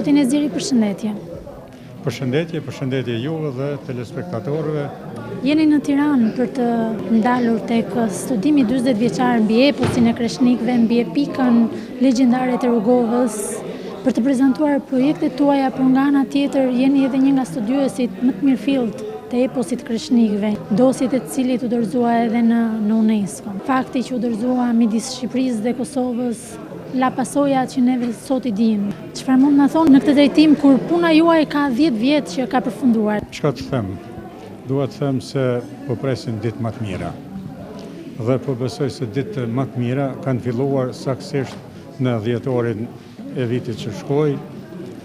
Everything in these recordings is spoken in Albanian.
Zoti Neziri, përshëndetje. Përshëndetje juve dhe telespektatorëve. Jeni në Tiranë për të ndalur tek studimi 40 vjeçar mbi eposin e kreshnikëve, mbi epikën legjendare të Rrugovës, për të prezantuar projektet tuaja, por nga ana tjetër jeni edhe një nga studiuesit më të mirëfillt të eposit kreshnikëve, dosjet e cilit u dorëzua edhe në UNESCO. Fakti që u dorëzua midis Shqipërisë dhe Kosovës la pasoja që neve sot I dim. Çfarë mund na thonë në këtë drejtim kur puna juaj ka 10 vjet që ka përfunduar? Çka të them? Dua të them se po presim ditë më të mira. Dhe po besoj se ditë më të mira kanë filluar saktësisht në dhjetorin e vitit që shkoi,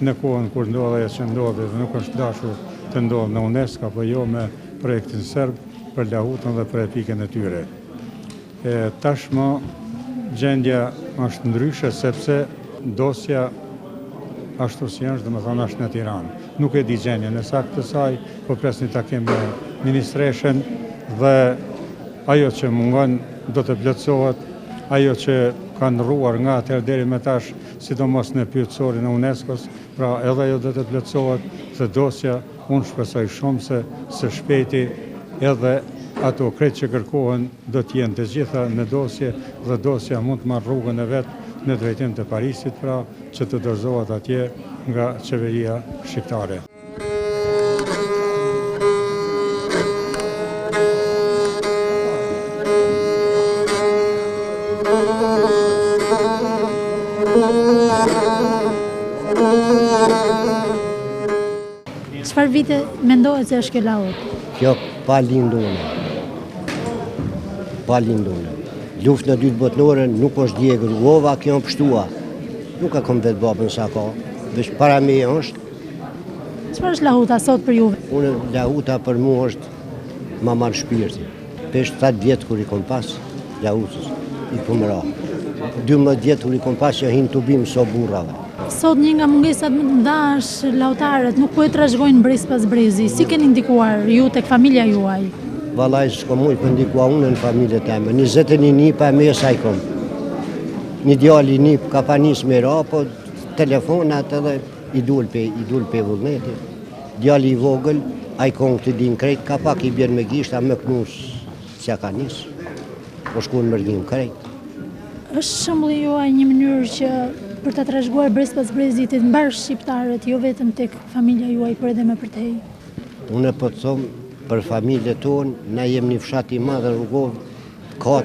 në kohën kur ndodhi ajo që ndodhi dhe nuk është dashur të ndodhë në UNESCO, apo jo me projektin serb për Lahutën dhe për epikën e tyre. Tashmë gjendja është ndryshe sepse dosja ashtu si është, domethënë është në Tiranë. Nuk e di gjendjen e saktë të saj, po pres një takim me ministreshen dhe ajo që mungon do të plotësohet, ajo që kanë rruar nga atëherë deri më tash, sidomos në pyetësorin e UNESCO-s, pra edhe ajo do të plotësohet dhe dosja unë shpresoj shumë se së shpejti edhe ato krejt që kërkohen do t'jenë të gjitha në dosje dhe dosja mund të marrë rrugën e vetë në drejtim të Parisit, pra që të dorëzohet atje nga qeveria shqiptare. Çfarë vite mendohet se është kjo lahut? Kjo pa lindune. Luftën e dytë botërore nuk është djegë Rrugova, kjo në pështua. Nuk ka kom vetë babën sa ka, veç para me është. Çfarë është lahuta sot për juve? Unë lahuta për mu është ma marrë shpirti. Pesh 7 vjetë kur I kom pas lahutës, I kom ra. 12 vjetë kur I kom pas që hinë të bim so burrave. Sot një nga mungesat më të mëdha është lahutarët, nuk po e trashëgojnë brez pas brezi. Si keni ndikuar ju tek familja juaj? Vallaj s'ko muj për ndikua unë në familje teme. 21 nipë e mesa I kom. Një djali nipë ka pa njës me ra, po telefonat edhe I dul pe vullneti. Djali I vogël, a I kon këtë din krejt, ka pak I bjerë me gishta me knus s'ja ka njës. Po shku në mërgjim krejt. Është shembulli juaj një mënyrë që për ta trashëguar brez pas brezit të mbar shqiptarët, jo vetëm tek familja juaj, por edhe më përtej? Unë po të them për familje tonë, na jem një fshat I madh Rrugovë, ka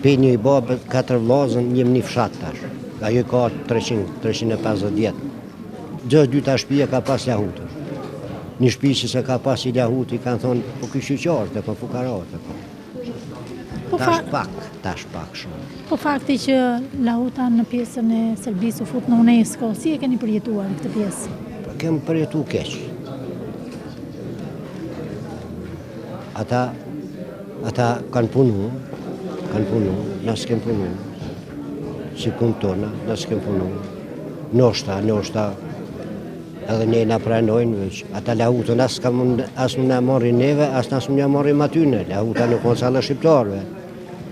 pe një I babët, 4 vllazën, jem një fshat tash. Ajo ka 350 vjetë. Gjë dyta shtëpia ka pas lahutën. Një shtëpi që se ka pas I lahuti, kanë thonë, po ky shqyqarët, po fukarate, po. Tash pak shumë. Po fakti që lahuta në pjesën e Serbisë u fut në UNESCO, si e keni përjetuar këtë pjesë? Po kem përjetu keq. Ata kanë punu, na s'kem punu. Si punë tona, na s'kem punu. Noshta, edhe ne na pranojnë veç. Ata lahutën as më na marrin neve, as na më marrin atyne. Lahuta nuk ka sallë shqiptarëve.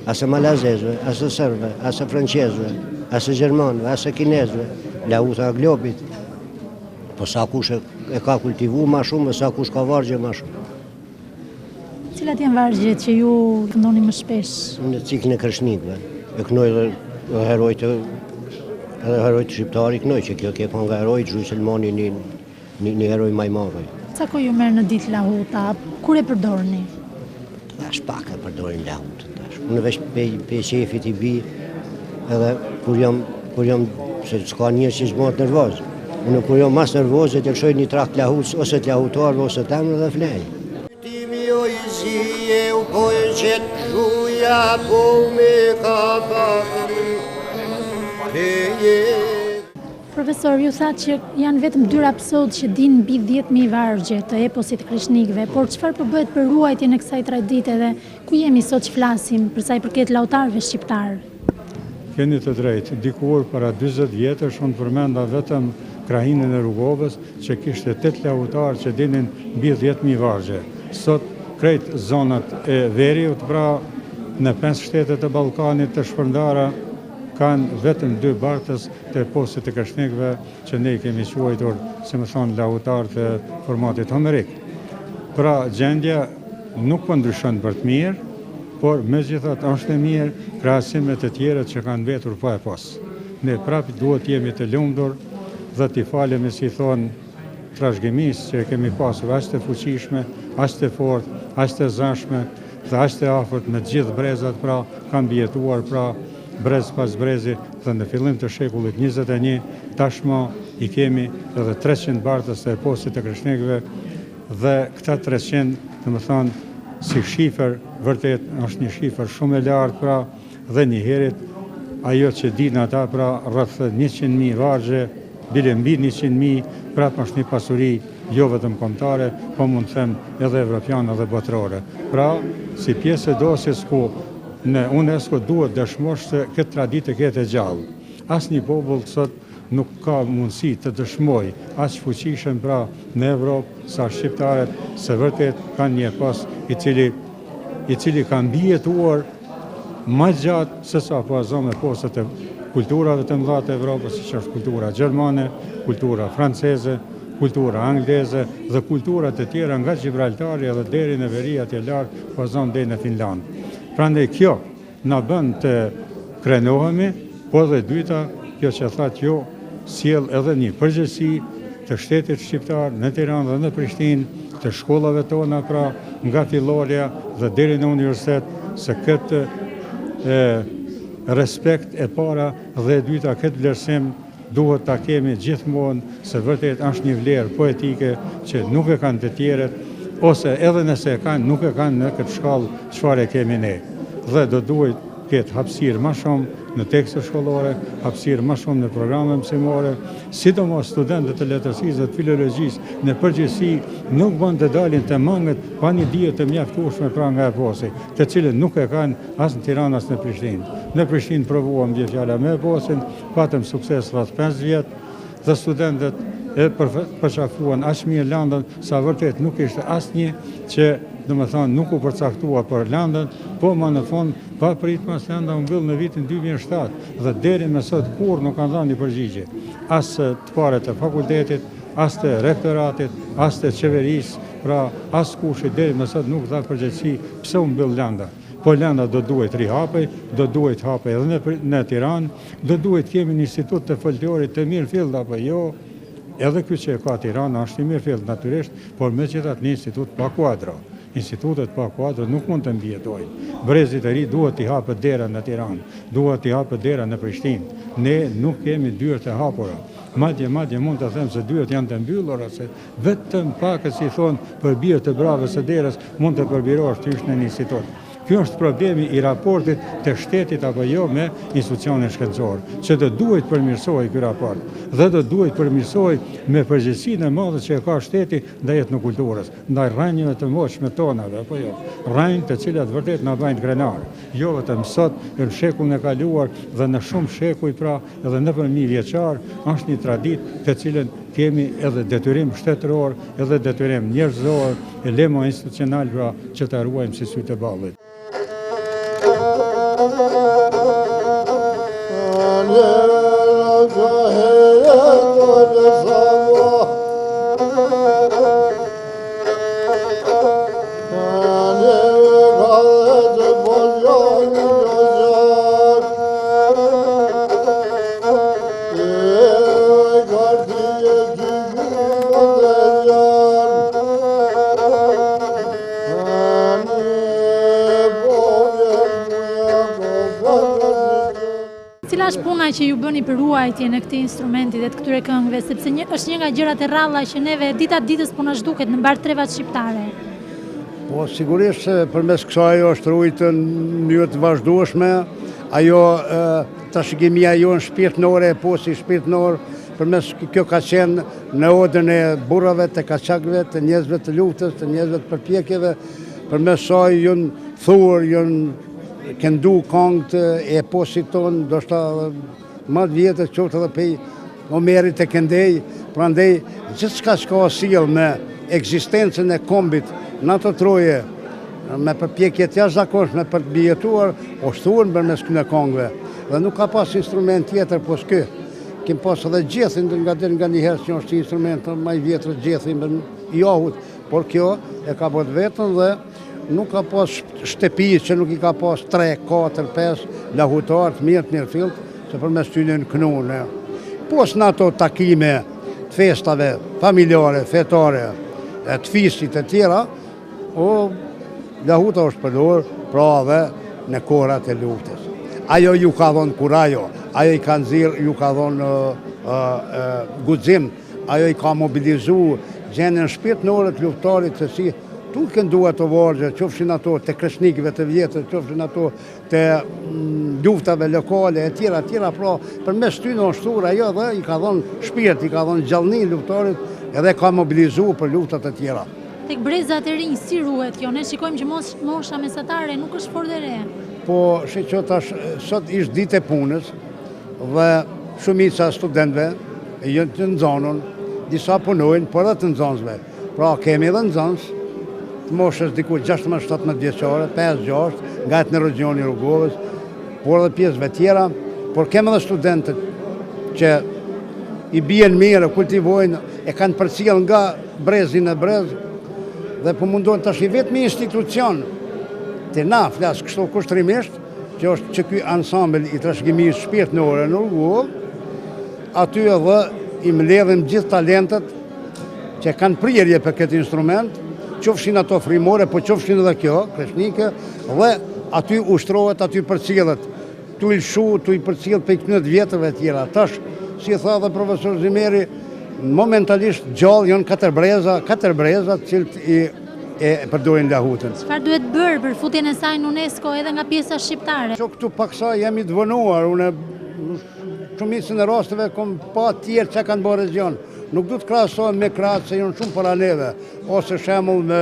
As e malazezve, as e sërbëve, as e francezve, as e gjermanëve, as e kinezve, lahuta e globit. Po sa kush e ka kultivu ma shumë, sa kush ka vargje ma shumë. Cilat janë vargjet që ju këndoni më shpesh? Në ciklin e kreshnikëve, e kënoj dhe herojtë shqiptari kënoj, që kjo ke ka nga herojtë, Zhuj Selmani një heroj majmaroj. Sa ko ju merë në ditë lahuta, kur e përdorni? Tash pak e përdorim lahutën. Unë veç pe qefit I bi, edhe kur jam, se s'ka njërë që s'mohet nervoz. Unë kur jam mas nervoz, e të lëshoj një trakt lahutës, ose të lahutarve, ose të emrë dhe flej. Timi o I zije, u po e qetë shuja, po me ka pasuri, Profesor, ju thatë që janë vetëm 2 rapsodë që dinë mbi 10.000 vargje të eposit kreshnikëve, por çfarë po bëhet për ruajtjen e kësaj tradite dhe ku jemi sot që flasim për sa I përket lahutarëve shqiptar? Keni të drejtë, dikur para 40 vjetësh unë përmenda vetëm krahinën e Rrugovës që kishte 8 lahutarë që dinin mbi 10.000 vargje. Sot krejt zonat e veriut, pra në 5 shtetet e Ballkanit të shpërndara, kanë vetëm 2 bartës të eposit të kreshnikëve që ne i kemi quajtur, si më thonë, lahutarët e formatit homerik. Pra gjendja nuk po ndryshon për të mirë, por megjithatë është e mirë krahasim me të tjerët që kanë mbetur pa e pas. Ne prapë duhet jemi të lumtur dhe t'i falemi, si thonë, trashëgimisë që kemi pasur aq të fuqishme, aq të fortë, aq të zashme dhe aq të afërt me gjithë brezat, pra kanë mbijetuar pra brez pas brezi dhe në fillim të shekullit 21 tashmë i kemi edhe 300 bartës të eposit të kreshnikëve dhe këta 300, të më thonë, si shifër, vërtet është një shifër shumë e lartë, pra dhe një herit ajo që dinë ata, pra rreth 100.000 vargje, bile mbi 100.000, prapë është një pasuri jo vetëm kombëtare, po mund të them edhe evropiane dhe botërore. Pra, si pjesë e dosjes ku në UNESCO duhet dëshmosh se këtë traditë ketë e gjallë. Asnjë popull sot nuk ka mundësi të dëshmoj aq fuqishëm pra në Evropë sa shqiptarët, se vërtet kanë një epos i cili ka mbijetuar më gjatë se sa po azon eposet e kulturave të mëdha të Evropës, siç është kultura gjermane, kultura franceze, kultura angleze dhe kultura të tjera nga Gibraltari edhe deri në veri atje lart, po azon deri në Finland. Prandaj kjo na bën të krenohemi, po dhe dyta, kjo që thatë jo, sjell edhe një përgjegjësi të shtetit shqiptar në Tiranë dhe në Prishtinë, të shkollave tona, pra nga fillorja dhe deri në universitet, se këtë respekt e para dhe e dyta këtë vlerësim duhet ta kemi gjithmonë, se vërtet është një vlerë poetike që nuk e kanë të tjerët, ose edhe nëse e kanë, nuk e kanë në këtë shkallë çfarë e kemi ne. Dhe do duhet ketë hapësirë më shumë në tekste shkollore, hapësirë më shumë në programe mësimore, sidomos studentët e letërsisë dhe të filologjisë në përgjithësi nuk bën të dalin të mangët pa një dije të mjaftueshme pra nga eposi, të cilën nuk e kanë as në Tiranë as në Prishtinë. Në Prishtinë provuam bie fjala me eposin, patëm sukses rreth 5 vjet dhe studentët e përqafuan aq mirë landën sa vërtet nuk ishte asnjë që domethënë nuk u përcaktua për landën, po më në fund pa pritmas landa u mbyll në vitin 2007 dhe deri më sot kur nuk kanë dhënë një përgjigje. As të parët të fakultetit, as të rektoratit, as të qeverisë, pra as kushit deri më sot nuk dha përgjegjësi pse u mbyll landa. Po landa do duhet rihapej, do duhet hapej edhe në Tiranë, do duhet kemi një institut të folklorit të mirëfillt apo jo. Edhe ky që e ka Tirana është i mirëfillt natyrisht, por megjithatë një institut pa kuadro. Institutet pa kuadro nuk mund të mbijetojnë. Brezit e ri duhet t'i hapet dera në Tiranë, duhet t'i hapet dera në Prishtinë. Ne nuk kemi dyert e hapura. Madje mund të them se dyert janë të mbyllura, se vetëm pak si thonë për bie të bravës së derës mund të përbirosh ty në një institut. Kjo është problemi i raportit të shtetit apo jo me institucionin shkencor, që do duhet përmirësoj ky raport dhe do duhet përmirësoj me përgjegjësinë e madhe që e ka shteti ndaj etnokulturës, ndaj rrënjëve të moshme tonave apo jo, rrënjë të cilat vërtet na bëjnë krenar, jo vetëm sot, në shekullin e kaluar dhe në shumë shekuj pra edhe nëpër 1000 vjeçar është një traditë të cilën kemi edhe detyrim shtetëror, edhe detyrim njerëzor, e lemo institucional pra që ta ruajmë si sy të ballit. Cila është puna që ju bëni për ruajtjen e këtij instrumenti dhe të këtyre këngëve, sepse është një nga gjërat e rralla që neve ditës po na zhduket në mbar trevat shqiptare. Po sigurisht se përmes kësaj është ruajtur në mënyrë të vazhdueshme, ajo trashëgimia jonë shpirtënore, eposi shpirtënor, përmes kjo ka qenë në odën e burrave, të kaçakëve, të njerëzve të luftës, të njerëzve të përpjekjeve, përmes saj janë thuar, janë këndu këngët e eposit tonë, do shta më të vjetët qoftë edhe pej Homerit e këndej, prandaj gjithçka që ka sjell me ekzistencën e kombit në ato troje, me përpjekjet jashtëzakonshme për të mbijetuar, o shtuar përmes këtyre këngëve. dhe nuk ka pas instrument tjetër pos ky. Kem pas edhe gjethin nga njëherë që është instrument më i vjetër gjethin i ahut, por kjo e ka bërë vetën dhe nuk ka pas shtëpi që nuk i ka pas 3, 4, 5 lahutarët mirë fillt, se përmes tyre në kënune. Pos në ato takime të festave familjare, fetare, të fisit e tjera, lahuta është përdor, pra dhe në kohrat e luftës. Ajo ju ka dhonë kurajo, ajo i ka nxirr, ju ka dhonë guxim, ajo i ka mobilizu gjendjen shpirtërore të luftarit se si tu këndua të vargje, qofshin ato të kreshnikëve të vjetër, qofshin ato të luftave lokale e tjera, pra përmes tyre është thurë ajo dhe i ka dhonë shpirt, i ka dhonë gjallëni luftarit edhe ka mobilizu për luftat e tjera. Tek brezat e rinj si ruhet kjo? Ne shikojmë që mosha mesatare nuk është fort e re. Po, që tash sot ishtë ditë e punës dhe shumica studentëve jënë të nxonën, disa punojnë, por edhe të nxonësve. Pra kemi edhe nxonës të moshës diku 16-17 vjeçare, 5-6, nga në regioni Rrugovës, por edhe pjesëve tjera, por kemi edhe studentët që i bien mirë, kultivojnë, e kanë përcjell nga brezin e brez, dhe po mundojnë tash i vetmi institucion të na flasë kështu kushtrimisht, që është që ky ansambël i trashëgimisë shpirtërore në Rrugovë, aty edhe i mbledhim gjithë talentet që kanë prirje për këtë instrument, qofshin ato frimore, po qofshin edhe kjo, kreshnike, dhe aty ushtrohet, aty përcjellet, tu i lshu, tu i përcjell për 15 vjetëve tjera. Tash, si tha dhe profesor Zymeri, momentalisht gjallë janë 4 breza cilët e përdorin lahutën. Çfarë duhet bërë për futjen e saj në UNESCO edhe nga pjesa shqiptare? Që këtu paksa jemi të vonuar, unë shumicën e rasteve kom pa tjerë që kanë bërë region. Nuk du të krahasohem me krahat se janë shumë para neve, ose shembull me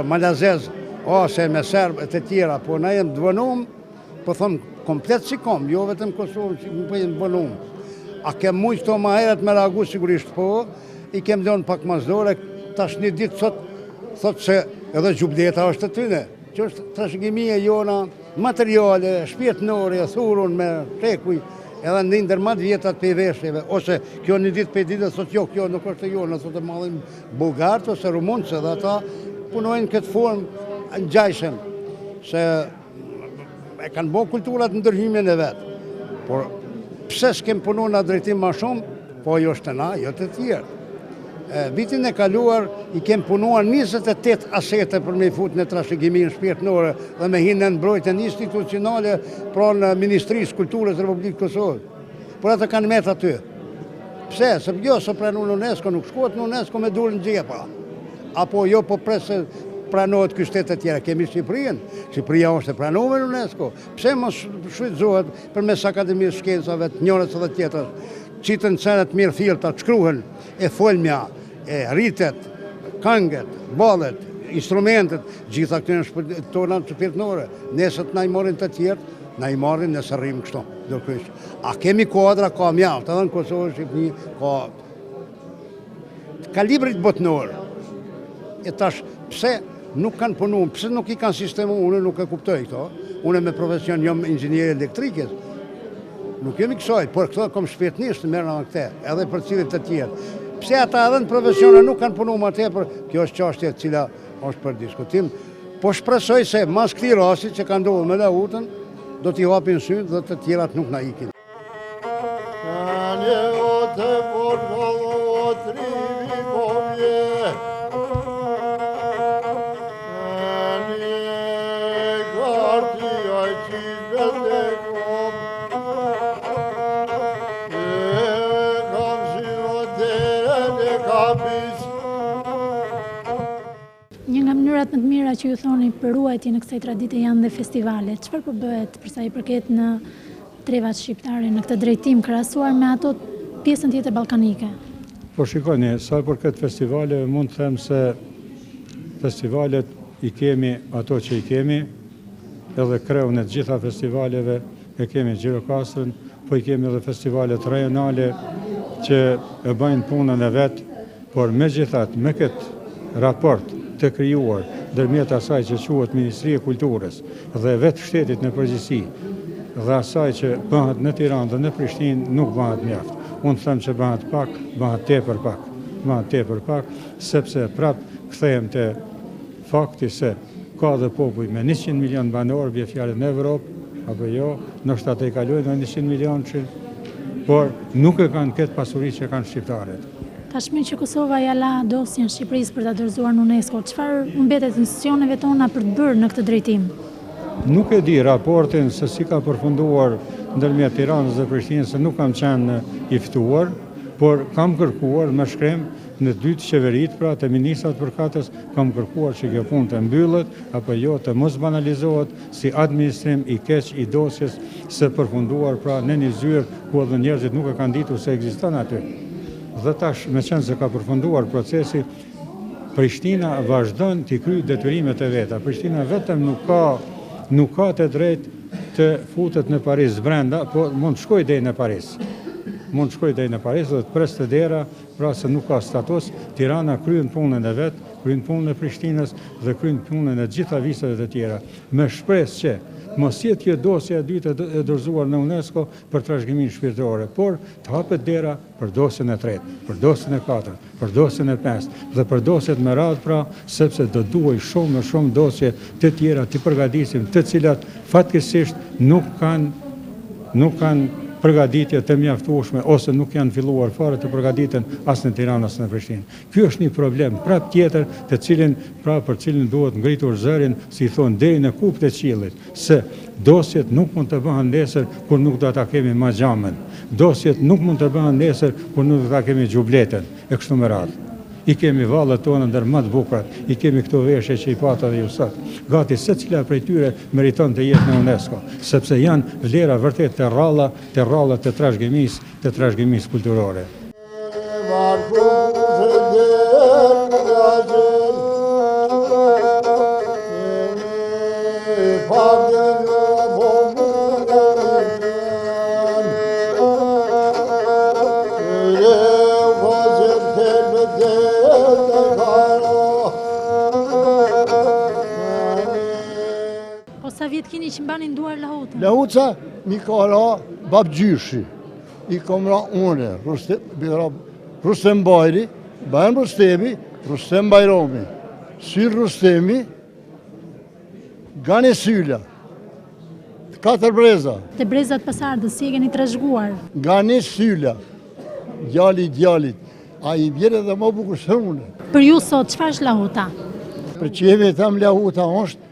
malazez, ose me serb e të tjera, po na jem të vonuar, po them komplet si komb, jo vetëm Kosovë që më bëjnë vonuar. A kem mujtë këto ma heret me reagu sigurisht po, i kem lënë pak mazdore, tash një ditë thot se edhe gjubleta është të tyne, që është trashëgimia jona, materiale, shpirtërore, thurun me tekuj, edhe në ndër më të vjetat për veshjeve, ose kjo një ditë për ditë, thot jo, kjo nuk është e jona, thot e madhin bulgartë ose rumunëse, dhe ata punojnë këtë formë në gjajshem, se e kanë bo kulturat në ndërhyjmjen e vetë, por pse s'kem punu në drejtim ma shumë, po jo është të na, jo të tjerë. Vitin e kaluar i kem punuar 28 asete për me i fut në trashëgiminë shpirtërore dhe me hinë në mbrojtjen institucionale pra në Ministrisë Kulturës Republikë Kosovë. Por atë kanë met aty. Pse? Se jo se pranu në UNESCO, nuk shkohet në UNESCO me durën xhepa. Apo jo po presë pranohet ky shtet e tjera. Kemi Shqipërinë. Shqipëria është e pranuar në UNESCO. Pse mos shfrytëzohet përmes Akademinë Shkencave, të njërës edhe tjetër. Qitën cenet mirë thirrta, të shkruhen e folmja, e rritet, këngët, ballet, instrumentet, gjitha këto janë tona shpirtërore. Nëse na i marrin të tjerë, na i marrin nëse rrim kështu. A kemi kuadra, ka mjaft, edhe në Kosovë, Shqipëni, ka kalibrit botënor. E tash, pse nuk kanë punu, pse nuk i kanë sistemu, unë nuk e kuptoj këto. Unë me profesion jam inxhinier elektrikës. Nuk jemi kësaj, por këto kom shpirtërisht merrem me këtë, edhe për cilët të tjerë. Pse ata edhe në profesione nuk kanë punu më tepër, kjo është çështje e cila është për diskutim. Po shpresoj se mas këtij rasti që ka ndodhur me lahutën, do t'i hapin syt dhe të tjerat nuk na ikin. Një nga mënyrat më të mira që ju thoni për ruajtjen e kësaj tradite janë dhe festivalet. Çfarë po bëhet për sa i përket në trevat shqiptare në këtë drejtim krahasuar me ato pjesën tjetër ballkanike? Po shikoni, sa për këtë festivale mund të them se festivalet i kemi ato që i kemi, edhe kreun e të gjitha festivaleve e kemi Gjirokastrën, po i kemi edhe festivalet rajonale që e bëjnë punën e vet, por megjithatë me këtë raport të krijuar ndërmjet asaj që quhet Ministria e Kulturës dhe vetë shtetit në përgjithësi, dhe asaj që bëhet në Tiranë dhe në Prishtinë nuk bëhet mjaft. Unë them që bëhet pak, bëhet tepër pak, sepse prapë kthehem te fakti se ka dhe popull me 100 milion banor, bie fjalë në Evropë, apo jo, ndoshta ata i kalojnë në 100 milion, por nuk e kanë këtë pasuri që kanë shqiptarët. Tashmë që Kosova ja la dosjen Shqipërisë për ta dorëzuar në UNESCO, çfarë mbetet institucioneve tona për të bërë në këtë drejtim? Nuk e di raportin se si ka përfunduar ndërmjet Tiranës dhe Prishtinës, se nuk kam qenë i ftuar, por kam kërkuar me shkrem në dytë qeverit, pra të ministrat përkatës, kam kërkuar që kjo punë të mbyllet, apo jo të mos banalizohet si administrim i keq i dosjes së përfunduar, pra në një zyrë ku edhe njerëzit nuk e kanë ditur se ekziston aty. Dhe tash, me qenë se ka përfunduar procesi, Prishtina vazhdon t'i kryej detyrimet e veta. Prishtina vetëm nuk ka të drejtë të futet në Paris brenda, po mund të shkojë deri në Paris. Mund të shkojë deri në Paris dhe të presë dera, pra se nuk ka status. Tirana kryen punën e vet, kryen punën e Prishtinës dhe kryen punën e gjitha vizave të tjera. Me shpresë që mos jetë kjo dosja e dytë e dorëzuar në UNESCO për trashëgiminë shpirtërore, por të hapet dera për dosjen e tretë, për dosjen e katërt, për dosjen e pestë dhe për dosjet me radhë, pra sepse do duhej shumë dosje të tjera të përgatisim, të cilat fatkeqësisht nuk kanë përgatitje të mjaftueshme ose nuk janë filluar fare të përgatiten as në Tiranë as në Prishtinë. Ky është një problem prap tjetër për cilin duhet ngritur zërin, si thonë, deri në kupë të qiellit, se dosjet nuk mund të bëhen nesër kur nuk do ta kemi ma xhamën. Dosjet nuk mund të bëhen nesër kur nuk do ta kemi xhubletën e kështu me radhë. I kemi vallet tona ndër më të bukrat, i kemi këto veshje që i pata dhe ju sot. Gati secila prej tyre meriton të jetë në UNESCO, sepse janë vlera vërtet të rralla të trashëgimisë kulturore. Sa vjetë kini që mbanin duar Lahutën? Lahuca mi ka ra babgjyshi, i kom ra une, Rustem Bajri, Bajn Rustemi, Rustem Bajromi, Syr Rustemi, Gane Sylla, 4 breza. Te brezat pasardhës, si e keni trashëguar? Gane Sylla, djalit, a i bjere dhe më bukur se une. Për ju sot, çfarë është Lahuta? Për qeve tam Lahuta është,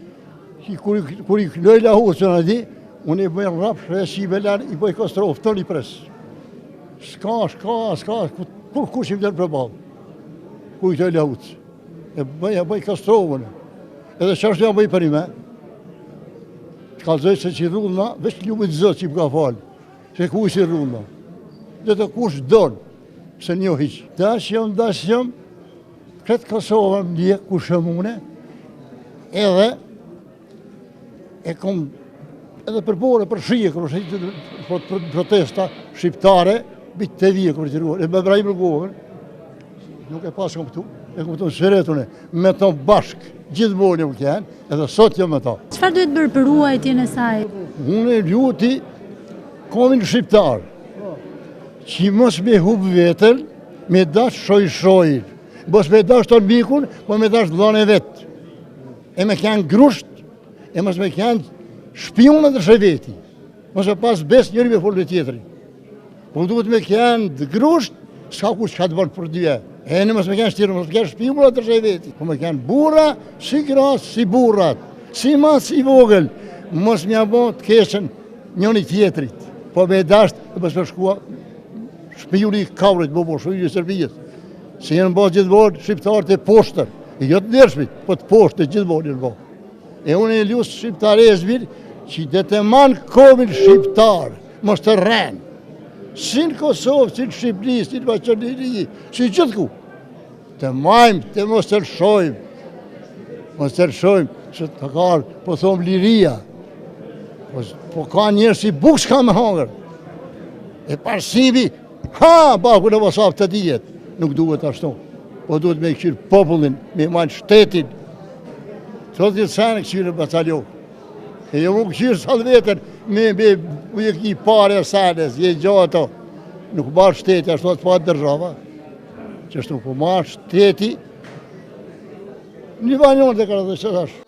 kur i loj Lahutën ati, unë i bëjnë rapshe e shibelar, i bëjnë kostrofë, tërë i presë. Ska, kur që i vlerë për balë, ku i të Lahutë. E bëjnë kostrofën, edhe qashtë ja bëjnë për i me, që kalzoj se që i rrullna, veç ljubit zëtë që i përka falë, se ku i si rrullna. Dhe të kush donë, se një hiqë. Dashjëm, këtë Kosovë më ndje, ku shëmune, edhe e kom edhe për bore, për shije, për protesta shqiptare, bitë të vije kërë të ruar, e me brajmë rëgovën, nuk e pasë kom këtu, e kom këtu në shëretune, me to bashkë, gjithë bolje më kënë, edhe sot jo me to. Çfarë duhet bërë për ruajtjen e saj? Unë e luti komin shqiptar, që mos me hubë vetën, me dash shoj, mos me dash të mikun, po me dash dhone vetë, e me kënë grusht, e mos me kënë shpionat dhe shëveti, mos me pas bes njëri me folë tjetëri. Po duhet me kënë dhe grusht, s'ka kush që ka të bërë për dyja. E në mos me kënë shtirë, mos me kënë shpionat dhe shëveti. Po me kënë bura, si gras, si burat, si mas, si vogël, mos me abo të keshen njëni tjetërit. Po me dasht, e mos me shkua shpioni kavrit, bo shujnë i Serbijës. Si jenë bo gjithë borë, shqiptarët e poshtër, e jo të nërshmit, po të poshtë e gjithë borë jenë bo. E unë e lusë shqiptarezvir që dhe të manë komin shqiptar, mos të rrenë. Si në Kosovë, si në Shqipëri, si në Maqedoni, si gjithë ku. Të majmë, të mos të lëshojmë. Mos të lëshojmë, që të karë, po thomë liria. Po ka njerë si bukë s'ka me hangër. E parsimi, baku në Mosavë të dijet. Nuk duhet ashtu. Po duhet me këqyrë popullin, me majnë shtetin. 30 sene këqyrë bataljon. E jo më këqyrë salë vetën, me i pare senes, je gjato. Nuk marë shteti, ashtu të pa dërzava. Që është nuk po marë shteti, një banjon të kërë dhe që është.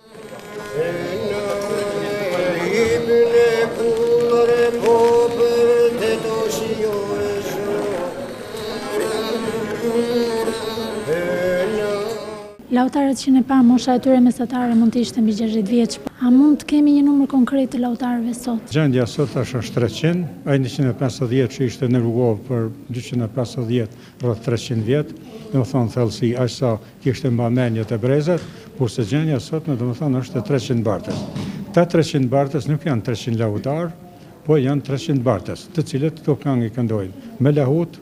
Lahutarët që ne pa mosha e tyre mesatare mund të ishte mbi 60 vjeç. A mund të kemi një numër konkret të lahutarëve sot? Gjendja sot është 300, ai 150 që ishte në rrugov për 250 rreth 300 vjet, domethënë thellësi aq sa kishte mbamendjet e brezat, kurse gjendja sot domethënë është 300 bartës. Ta 300 bartës nuk janë 300 lahutar, po janë 300 bartës, të cilët këto këngë këndojnë me lahut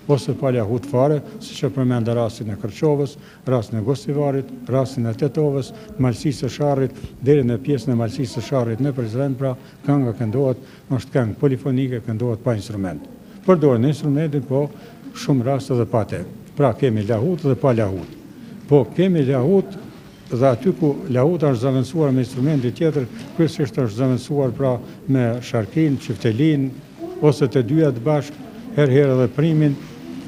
ose pa lahut fare, siç e përmenda rastin e Kërçovës, rastin e Gostivarit, rastin e Tetovës, Malësisë së Sharrit, deri në pjesën e Malësisë së Sharrit në Prizren, pra kënga këndohet, është këngë polifonike, këndohet pa instrument. Përdoren instrumentin, po shumë raste dhe pa te. Pra kemi lahut dhe pa lahut. Po kemi lahut dhe aty ku lahuta është zëvendësuar me instrumenti tjetër, kryesisht është zëvendësuar pra me sharkin, çiftelin, ose të dyja të bashkë, herë edhe primin,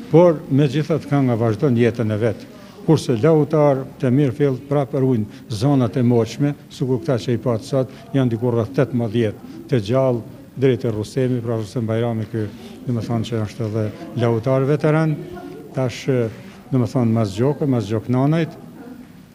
por me gjithat kënga vazhdon jetën e vetë. Kurse lahutar të mirë fill prapë rrujnë zonat e moqme, sikur këta që i patë sot, janë dikur rreth 18 të gjallë, drejt e Rusemi, pra Rusem Bajrami, ky domethënë që është edhe lahutar veteran, tash domethënë mas gjok nanajt,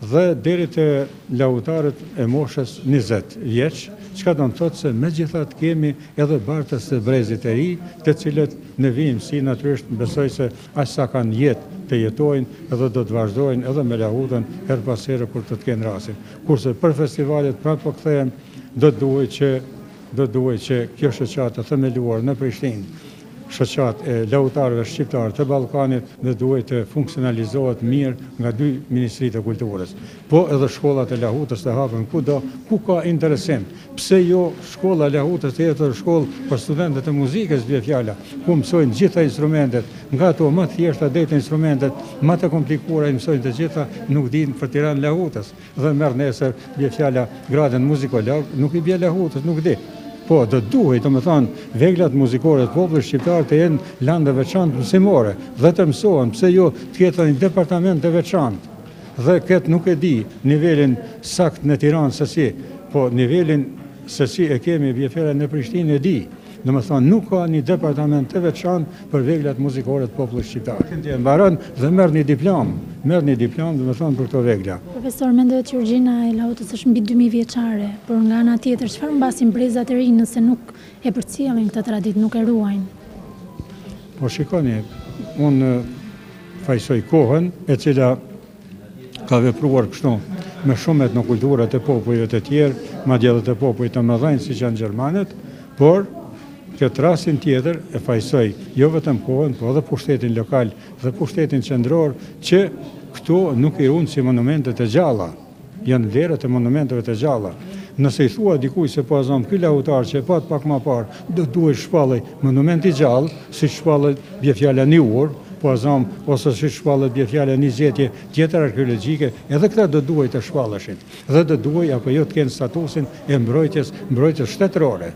dhe deri te lahutarët e moshës 20 vjeç, çka do të thotë se megjithatë kemi edhe bartës të brezit e ri, të cilët në vijim si natyrisht besoj se aq sa kanë jetë të jetojnë edhe do të vazhdojnë edhe me lahutën her pas here kur të kenë rastin. Kurse për festivalet prapë po kthehem, do duhet që kjo shoqat të themeluar në Prishtinë, shoqat e lahutarëve shqiptar të Ballkanit dhe duhet të funksionalizohet mirë nga dy ministritë e kulturës. Po edhe shkollat e lahutës të hapen kudo ku ka interesim. Pse jo shkolla e lahutës të jetë shkollë për studentët e muzikës, bie fjala, ku mësojnë gjitha instrumentet, nga ato më të thjeshta deri te instrumentet më të komplikuara i mësojnë të gjitha, nuk dinë për Tiranë lahutës. Dhe merr nesër bie fjala gradën muzikolog, nuk i bie lahutës, nuk di. Po, do duhet, domethënë, veglat muzikore të popullit shqiptar të jenë lëndë veçantë mësimore, dhe të mësohen, pse jo të ketë një departament të veçantë. Dhe këtë nuk e di nivelin sakt në Tiranë se si, po nivelin se si e kemi bjefera në Prishtinë e di. Domethënë, nuk ka një departament të veçantë për veglat muzikore të popullit shqiptar. Këndje mbaron dhe merr një diplom, domethënë për këto vegla. Profesor, mendohet që urgjina e lahutës është mbi 2000 vjeçare, por nga ana tjetër, çfarë mbasin brezat e rinj nëse nuk e përcjellin këtë traditë, nuk e ruajnë? Po shikoni, unë fajsoj kohën e cila ka vepruar kështu me shumë etnokulturat e popujve të tjerë, madje edhe të popujve të mëdhenj siç janë gjermanët, por këtë rastin tjetër e fajsoj jo vetëm kohën, po edhe pushtetin lokal dhe pushtetin qendror, që këto nuk i ruajnë si monumente të gjalla, janë vlerët e monumenteve të gjalla. Nëse i thua dikuj se po azam ky lahutar që e pat pak më parë, do duhet shpallej monument i gjallë, si shpallet bie fjala një ur, po azam ose si shpallet bie fjala një zgjetje tjetër arkeologjike, edhe këta do duhet të shpalleshin. Dhe do duhet apo jo të kenë statusin e mbrojtjes shtetërore.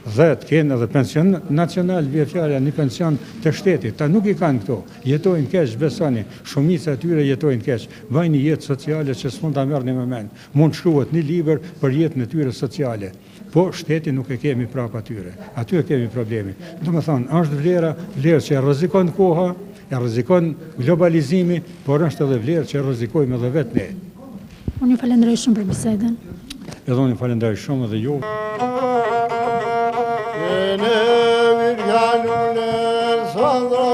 Dhe të kenë edhe pension nacional, bie fjala një pension të shtetit. Ta nuk i kanë këto, jetojnë keq, besoni, shumica e tyre jetojnë keq, vajnë një jetë sociale që s'mund ta merrni me mend. Mund shkruhet një libër për jetën e tyre sociale. Po shteti nuk e kemi prapë atyre. Aty e kemi problemi. Domethënë, është vlerë që rrezikon koha, e rrezikon globalizimi, por është edhe vlerë që rrezikojmë edhe vetë ne. Unë ju falenderoj shumë për bisedën. Edhe unë ju falenderoj shumë edhe ju. Sandra